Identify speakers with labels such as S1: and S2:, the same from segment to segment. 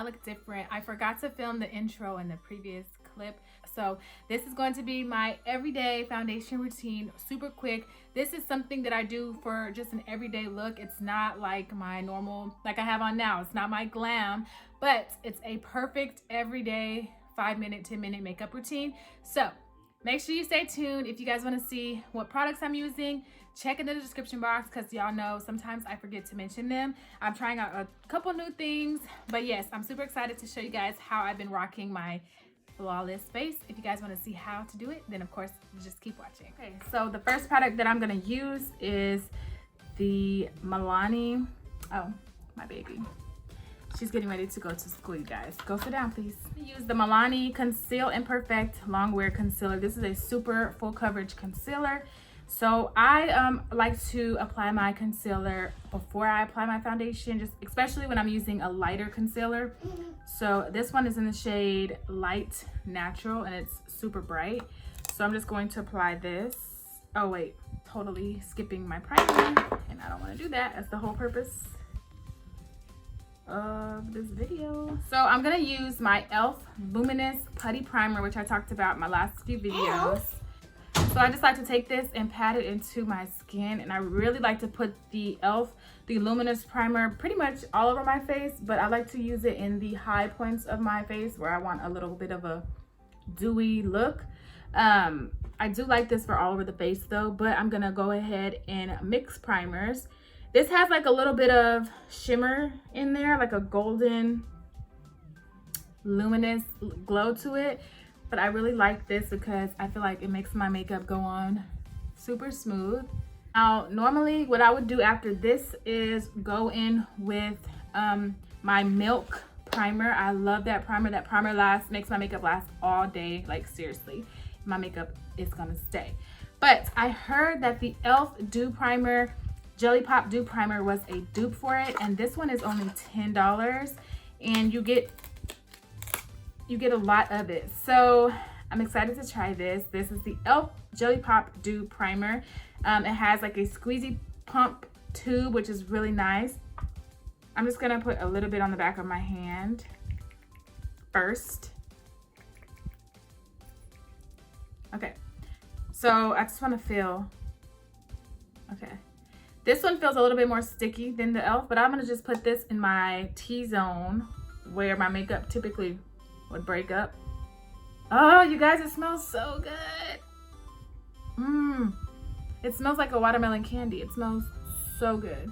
S1: I look different. I forgot to film the intro in the previous clip. So this is going to be my everyday foundation routine, super quick. This is something that I do for just an everyday look. It's not like my normal, like I have on now. It's not my glam, but it's a perfect everyday 5-minute, 10-minute makeup routine. So make sure you stay tuned. If you guys want to see what products I'm using, check in the description box, because y'all know sometimes I forget to mention them. I'm trying out a couple new things, but yes, I'm super excited to show you guys how I've been rocking my flawless face. If you guys want to see how to do it, then of course just keep watching. Okay, so the first product that I'm going to use is the Milani. Oh, my baby, she's getting ready to go to school, you guys. Go sit down, please. Use the Milani Conceal and Perfect Long Wear Concealer. This is a super full coverage concealer. So I like to apply my concealer before I apply my foundation, just especially when I'm using a lighter concealer. So this one is in the shade Light Natural and it's super bright. So I'm just going to apply this. Oh wait, totally skipping my primer, and I don't want to do that. That's the whole purpose of this video. So I'm gonna use my e.l.f. Luminous Putty Primer, which I talked about in my last few videos. So I just like to take this and pat it into my skin, and I really like to put the e.l.f. the Luminous Primer pretty much all over my face, but I like to use it in the high points of my face where I want a little bit of a dewy look. I do like this for all over the face though, but I'm gonna go ahead and mix primers. This has like a little bit of shimmer in there, like a golden luminous glow to it. But I really like this because I feel like it makes my makeup go on super smooth. Now, normally what I would do after this is go in with my Milk primer. I love that primer. That primer makes my makeup last all day. Like seriously, my makeup is gonna stay. But I heard that the e.l.f. Dew Primer, Jelly Pop Dew Primer was a dupe for it, and this one is only $10, and you get a lot of it. So I'm excited to try this. This is the e.l.f. Jelly Pop Dew Primer. It has like a squeezy pump tube, which is really nice. I'm just gonna put a little bit on the back of my hand first. Okay, so I just want to feel, okay, this one feels a little bit more sticky than the e.l.f., but I'm gonna just put this in my T-zone where my makeup typically would break up. Oh, you guys, it smells so good. It smells like a watermelon candy. It smells so good.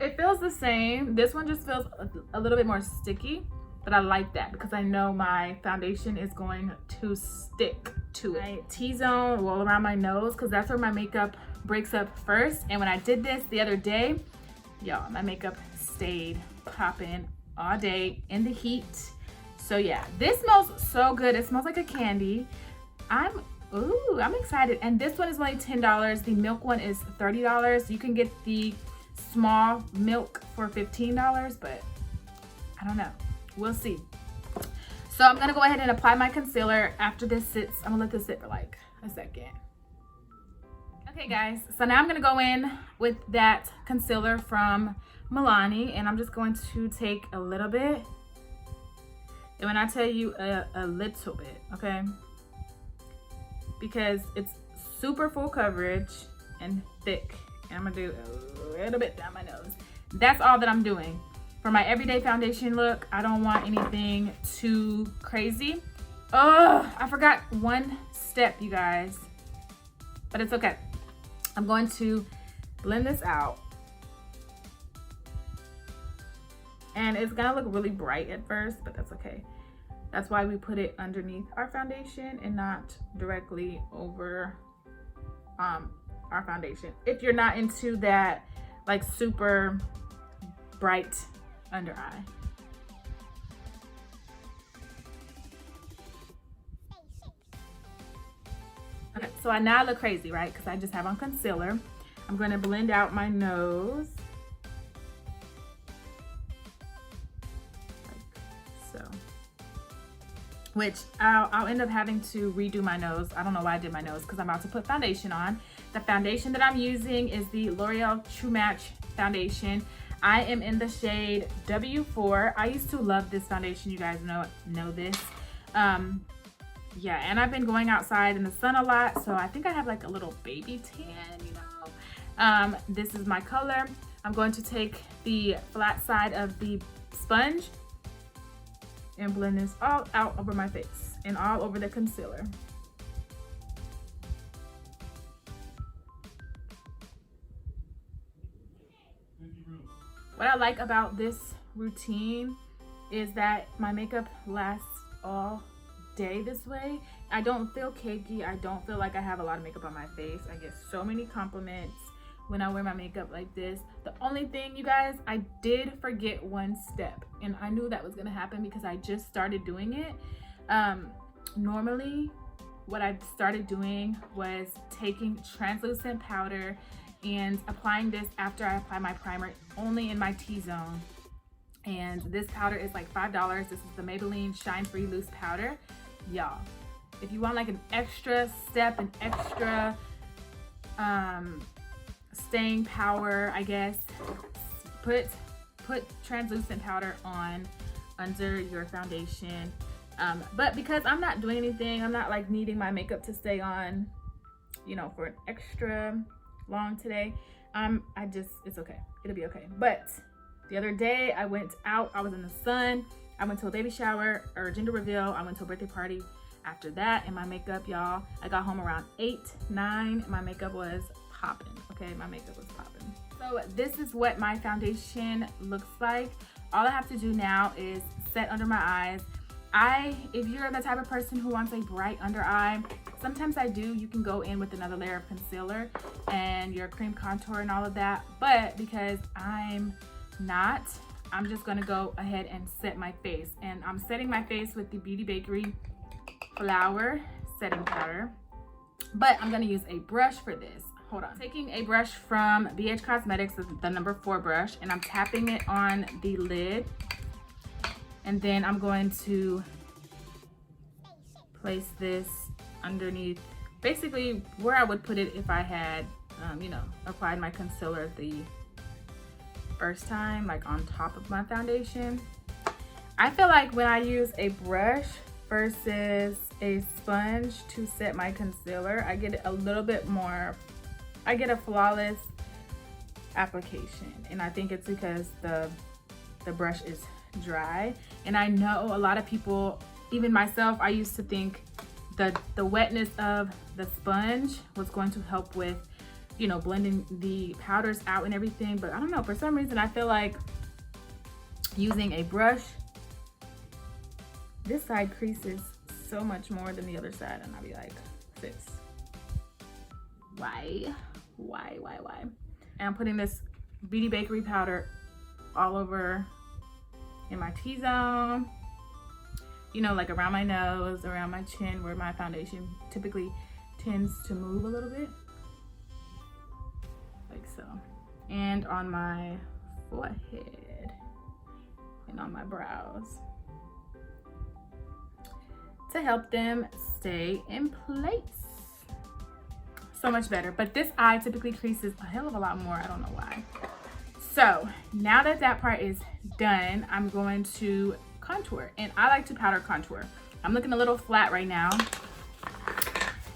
S1: It feels the same. This one just feels a little bit more sticky, but I like that because I know my foundation is going to stick to it. My T-zone all around my nose, because that's where my makeup breaks up first. And when I did this the other day, y'all, my makeup stayed popping all day in the heat. So yeah, this smells so good. It smells like a candy. I'm excited. And this one is only $10. The Milk one is $30. You can get the small Milk for $15, but I don't know. We'll see. So I'm gonna go ahead and apply my concealer after this sits. I'm gonna let this sit for like a second. Okay guys, so now I'm gonna go in with that concealer from Milani, and I'm just going to take a little bit. And when I tell you a little bit, okay, because it's super full coverage and thick, and I'm gonna do a little bit down my nose. That's all that I'm doing for my everyday foundation look. I don't want anything too crazy. Oh, I forgot one step, you guys, but it's okay. I'm going to blend this out. And it's gonna look really bright at first, but that's okay. That's why we put it underneath our foundation and not directly over our foundation. If you're not into that like super bright under eye. Okay, so I now look crazy, right? Because I just have on concealer. I'm gonna blend out my nose. Which I'll end up having to redo my nose. I don't know why I did my nose, because I'm about to put foundation on. The foundation that I'm using is the L'Oreal True Match foundation. I am in the shade W4. I used to love this foundation. You guys know this. Yeah, and I've been going outside in the sun a lot, so I think I have like a little baby tan, you know. This is my color. I'm going to take the flat side of the sponge and blend this all out over my face and all over the concealer. What I like about this routine is that my makeup lasts all day this way. I don't feel cakey. I don't feel like I have a lot of makeup on my face. I get so many compliments when I wear my makeup like this. The only thing, you guys, I did forget one step, and I knew that was gonna happen because I just started doing it. Normally what I started doing was taking translucent powder and applying this after I apply my primer only in my T-zone. And this powder is like $5. This is the Maybelline Shine Free Loose Powder. Y'all, if you want like an extra step, an extra staying power, I guess, put translucent powder on under your foundation. But because I'm not doing anything, I'm not like needing my makeup to stay on, you know, for an extra long today. It's okay. It'll be okay. But the other day I went out, I was in the sun, I went to a baby shower or gender reveal, I went to a birthday party after that, and my makeup, y'all, I got home around 8, 9, my makeup was popping, okay? My makeup was popping. So this is what my foundation looks like. All I have to do now is set under my eyes. If you're the type of person who wants a bright under eye, sometimes I do, you can go in with another layer of concealer and your cream contour and all of that. But because I'm not, I'm just gonna go ahead and set my face. And I'm setting my face with the Beauty Bakerie Flower Setting Powder. But I'm gonna use a brush for this. Hold on. Taking a brush from BH Cosmetics, the number 4 brush, and I'm tapping it on the lid. And then I'm going to place this underneath, basically where I would put it if I had, you know, applied my concealer the first time, like on top of my foundation. I feel like when I use a brush versus a sponge to set my concealer, I get a little bit more, I get a flawless application. And I think it's because the brush is dry. And I know a lot of people, even myself, I used to think the wetness of the sponge was going to help with, you know, blending the powders out and everything. But I don't know, for some reason I feel like using a brush, this side creases so much more than the other side, and I'll be like, sis, why? And I'm putting this Beauty Bakerie powder all over in my T-zone, you know, like around my nose, around my chin, where my foundation typically tends to move a little bit, like so, and on my forehead and on my brows to help them stay in place. So much better. But this eye typically creases a hell of a lot more. I don't know why. So now that that part is done, I'm going to contour, and I like to powder contour. I'm looking a little flat right now.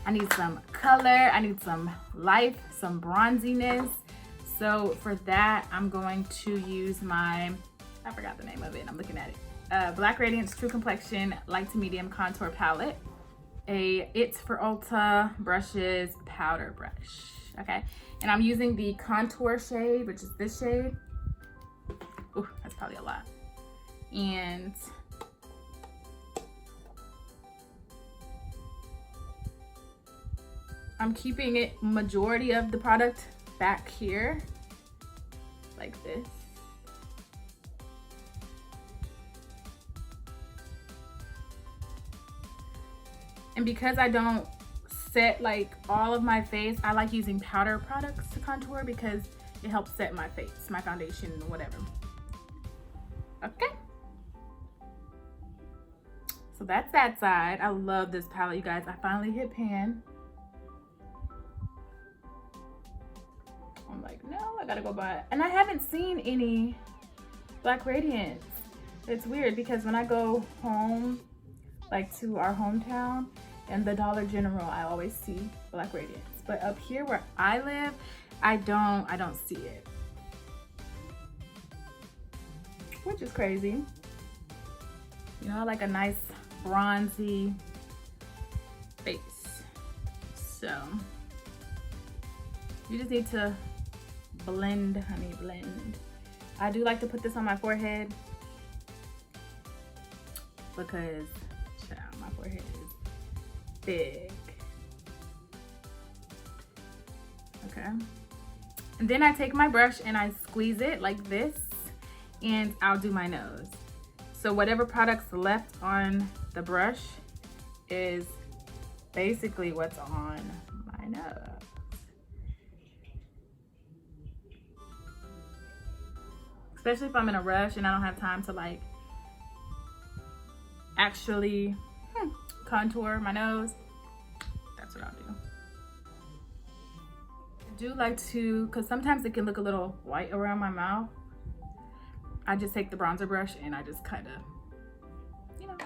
S1: I need some color, I need some life, some bronziness. So for that, I'm going to use my, I forgot the name of it, I'm looking at it. Black Radiance True Complexion Light to Medium Contour Palette. It's for Ulta Brushes powder brush, okay? And I'm using the contour shade, which is this shade. Ooh, that's probably a lot. And I'm keeping it, majority of the product back here, like this. And because I don't set like all of my face, I like using powder products to contour because it helps set my face, my foundation, whatever. Okay. So that's that side. I love this palette, you guys. I finally hit pan. I'm like, no, I gotta go buy it. And I haven't seen any Black Radiance. It's weird because when I go home, like to our hometown and the Dollar General, I always see Black Radiance. But up here where I live, I don't see it. Which is crazy. You know, I like a nice bronzy face. So you just need to blend, honey, blend. I do like to put this on my forehead because, child, my forehead is big. Okay. And then I take my brush and I squeeze it like this, and I'll do my nose. So whatever product's left on the brush is basically what's on my nose. Especially if I'm in a rush and I don't have time to like actually contour my nose, that's what I'll do. I do like to, because sometimes it can look a little white around my mouth, I just take the bronzer brush and I just kind of, you know.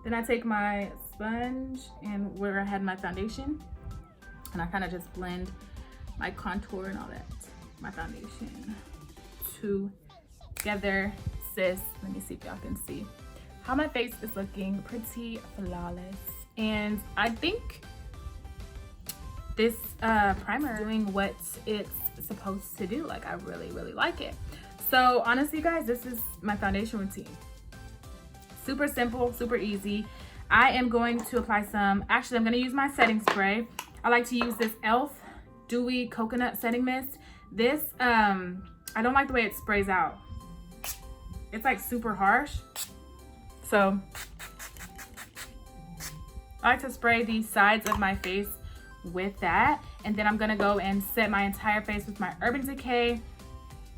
S1: Then I take my sponge and where I had my foundation, and I kind of just blend my contour and all that, my foundation together, sis. Let me see if y'all can see how my face is looking pretty flawless. And I think this primer is doing what it's supposed to do. Like, I really like it. So honestly, you guys, this is my foundation routine. Super simple, super easy. I am going to apply some, actually I'm gonna use my setting spray. I like to use this e.l.f. Dewy Coconut Setting Mist. This, I don't like the way it sprays out. It's like super harsh. So I like to spray the sides of my face with that. And then I'm gonna go and set my entire face with my Urban Decay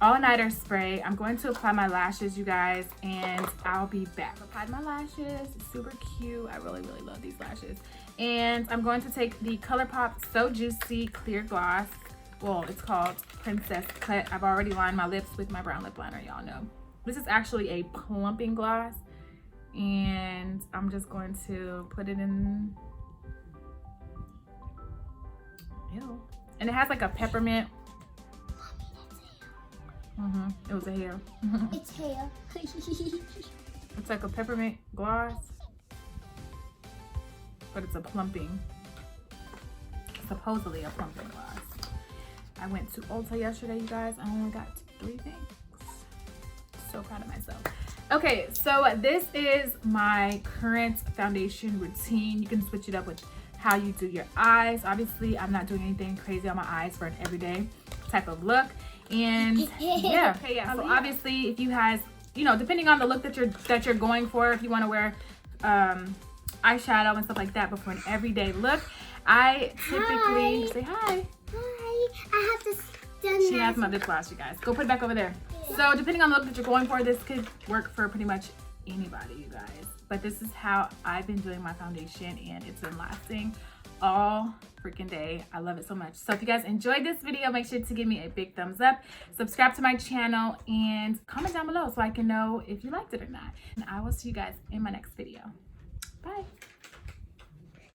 S1: All-Nighter Spray. I'm going to apply my lashes, you guys, and I'll be back. I applied my lashes, super cute. I really love these lashes. And I'm going to take the ColourPop So Juicy Clear Gloss. Well, it's called Princess Cut. I've already lined my lips with my brown lip liner, y'all know. This is actually a plumping gloss, and I'm just going to put it in. Ew. And it has like a peppermint. It was a hair.
S2: It's hair.
S1: It's like a peppermint gloss, but it's a plumping, supposedly a plumping gloss. I went to Ulta yesterday, you guys. I only got 3 things. So proud of myself. Okay, so this is my current foundation routine. You can switch it up with how you do your eyes. Obviously, I'm not doing anything crazy on my eyes for an everyday type of look. And yeah, okay, yeah. So obviously, if you guys, you know, depending on the look that you're going for, if you want to wear eyeshadow and stuff like that, but for an everyday look, I typically say hi.
S2: Hi. I have to.
S1: She has my lip gloss, you guys. Go put it back over there. Yeah. So depending on the look that you're going for, this could work for pretty much anybody, you guys. But this is how I've been doing my foundation, and it's been lasting all freaking day. I love it so much. So if you guys enjoyed this video, make sure to give me a big thumbs up, subscribe to my channel, and comment down below so I can know if you liked it or not. And I will see you guys in my next video.